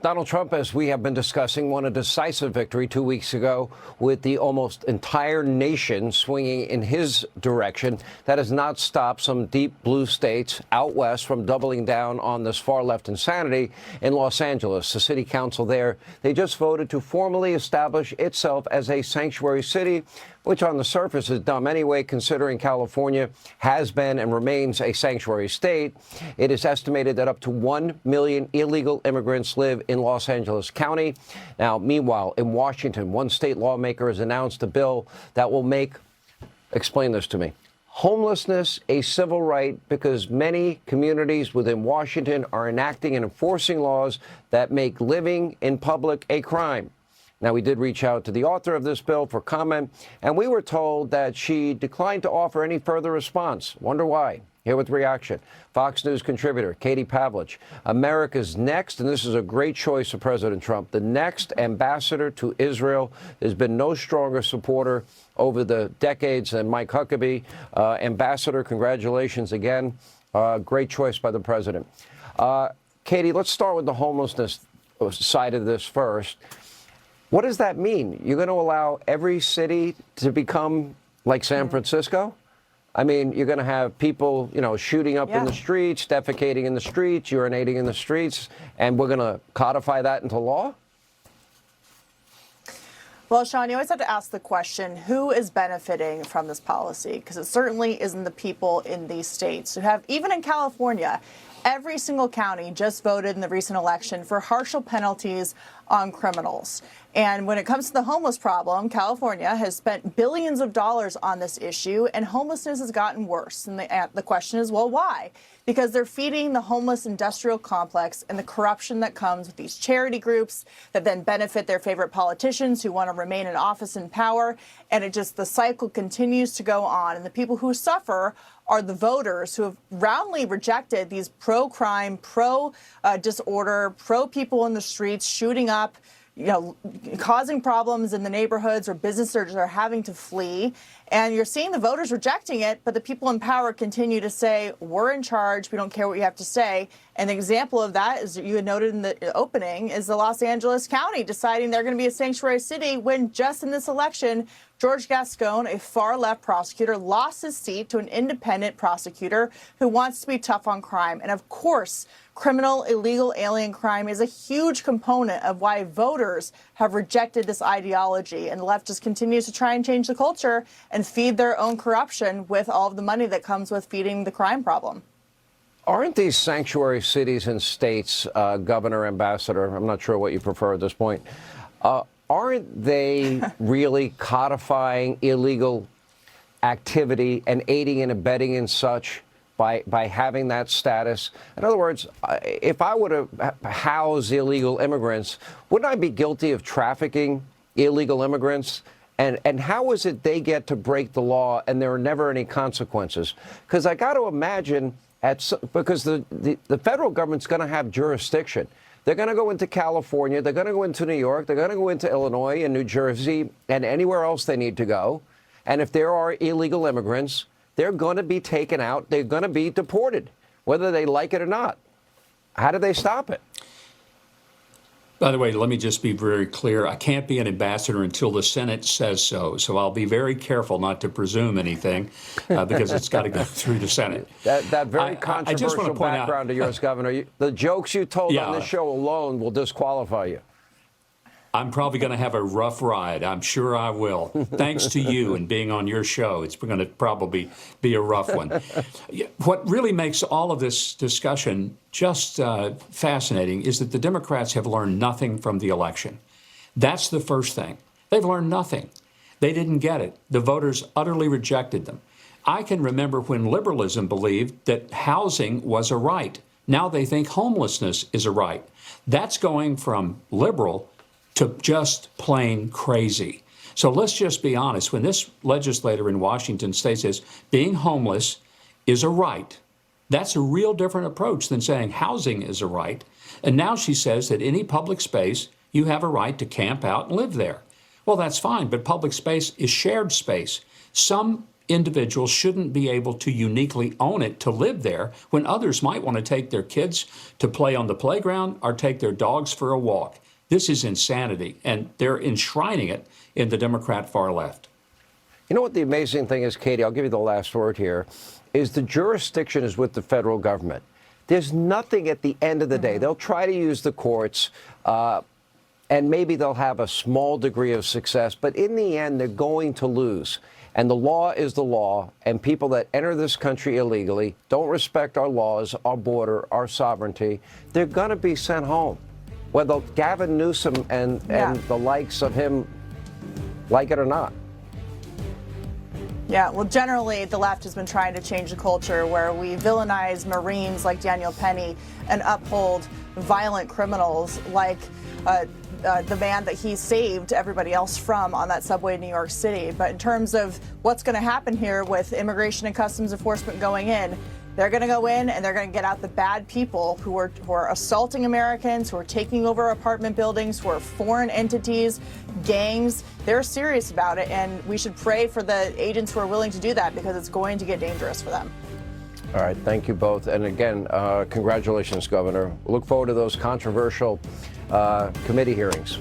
Donald Trump, as we have been discussing, won a decisive victory 2 weeks ago with the almost entire nation swinging in his direction. That has not stopped some deep blue states out west from doubling down on this far-left insanity. In Los Angeles, the city council there, they just voted to formally establish itself as a sanctuary city, which on the surface is dumb anyway, considering California has been and remains a sanctuary state. It is estimated that up to 1 million illegal immigrants live in Los Angeles County. Now, meanwhile, in Washington, one state lawmaker has announced a bill that will make, explain this to me, homelessness a civil right, because many communities within Washington are enacting and enforcing laws that make living in public a crime. Now, we did reach out to the author of this bill for comment, and we were told that she declined to offer any further response. Wonder why? Here with reaction, Fox News contributor Katie Pavlich. America's next, and this is a great choice of President Trump, the next ambassador to Israel. There's been no stronger supporter over the decades than Mike Huckabee. Ambassador, congratulations again. Great choice by the president. Katie, let's start with the homelessness side of this first. What does that mean? You're going to allow every city to become like San Francisco? I mean, you're going to have people, shooting up in the streets, defecating in the streets, urinating in the streets, and we're going to codify that into law? Well, Sean, you always have to ask the question, who is benefiting from this policy? Because it certainly isn't the people in these states who have, even in California, every single county just voted in the recent election for harsher penalties on criminals. And when it comes to the homeless problem, California has spent billions of dollars on this issue, and homelessness has gotten worse. And the question is, well, why? Because they're feeding the homeless industrial complex and the corruption that comes with these charity groups that then benefit their favorite politicians who want to remain in office and power. And the cycle continues to go on. And the people who suffer are the voters who have roundly rejected these pro-crime, pro-disorder, pro-people in the streets shooting up, causing problems in the neighborhoods, or businesses are having to flee. And you're seeing the voters rejecting it, but the people in power continue to say, we're in charge, we don't care what you have to say. An example of that, as you had noted in the opening, is the Los Angeles County deciding they're going to be a sanctuary city when just in this election, George Gascon, a far-left prosecutor, lost his seat to an independent prosecutor who wants to be tough on crime. And of course, criminal, illegal alien crime is a huge component of why voters have rejected this ideology. And the left just continues to try and change the culture and feed their own corruption with all of the money that comes with feeding the crime problem. Aren't these sanctuary cities and states, Governor, Ambassador, I'm not sure what you prefer at this point, aren't they really codifying illegal activity and aiding and abetting and such by having that status? In other words, if I were to house illegal immigrants, wouldn't I be guilty of trafficking illegal immigrants? And how is it they get to break the law and there are never any consequences? Because I got to imagine, because the federal government's going to have jurisdiction. They're going to go into California, they're going to go into New York, they're going to go into Illinois and New Jersey and anywhere else they need to go. And if there are illegal immigrants, they're going to be taken out, they're going to be deported, whether they like it or not. How do they stop it? By the way, let me just be very clear. I can't be an ambassador until the Senate says so. So I'll be very careful not to presume anything because it's got to go through the Senate. That very controversial background of yours, Governor, the jokes you told on this show alone will disqualify you. I'm probably going to have a rough ride. I'm sure I will. Thanks to you and being on your show, it's going to probably be a rough one. What really makes all of this discussion just fascinating is that the Democrats have learned nothing from the election. That's the first thing. They've learned nothing. They didn't get it. The voters utterly rejected them. I can remember when liberalism believed that housing was a right. Now they think homelessness is a right. That's going from liberal to just plain crazy. So let's just be honest. When this legislator in Washington State says being homeless is a right, that's a real different approach than saying housing is a right. And now she says that any public space, you have a right to camp out and live there. Well, that's fine, but public space is shared space. Some individuals shouldn't be able to uniquely own it to live there when others might want to take their kids to play on the playground or take their dogs for a walk. This is insanity, and they're enshrining it in the Democrat far left. You know what the amazing thing is, Katie? I'll give you the last word here, is the jurisdiction is with the federal government. There's nothing at the end of the day. They'll try to use the courts, and maybe they'll have a small degree of success, but in the end, they're going to lose. And the law is the law, and people that enter this country illegally, don't respect our laws, our border, our sovereignty, they're going to be sent home. Whether Gavin Newsom and the likes of him like it or not. Yeah, well, generally, the left has been trying to change the culture where we villainize Marines like Daniel Penny and uphold violent criminals like the man that he saved everybody else from on that subway in New York City. But in terms of what's going to happen here with Immigration and Customs Enforcement going in, they're going to go in and they're going to get out the bad people who are assaulting Americans, who are taking over apartment buildings, who are foreign entities, gangs. They're serious about it, and we should pray for the agents who are willing to do that because it's going to get dangerous for them. All right, thank you both. And again, congratulations, Governor. Look forward to those controversial committee hearings.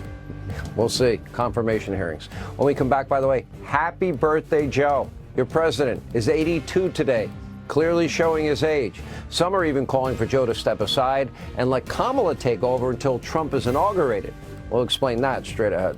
We'll see, confirmation hearings. When we come back, by the way, happy birthday, Joe. Your president is 82 today, clearly showing his age. Some are even calling for Joe to step aside and let Kamala take over until Trump is inaugurated. We'll explain that straight ahead.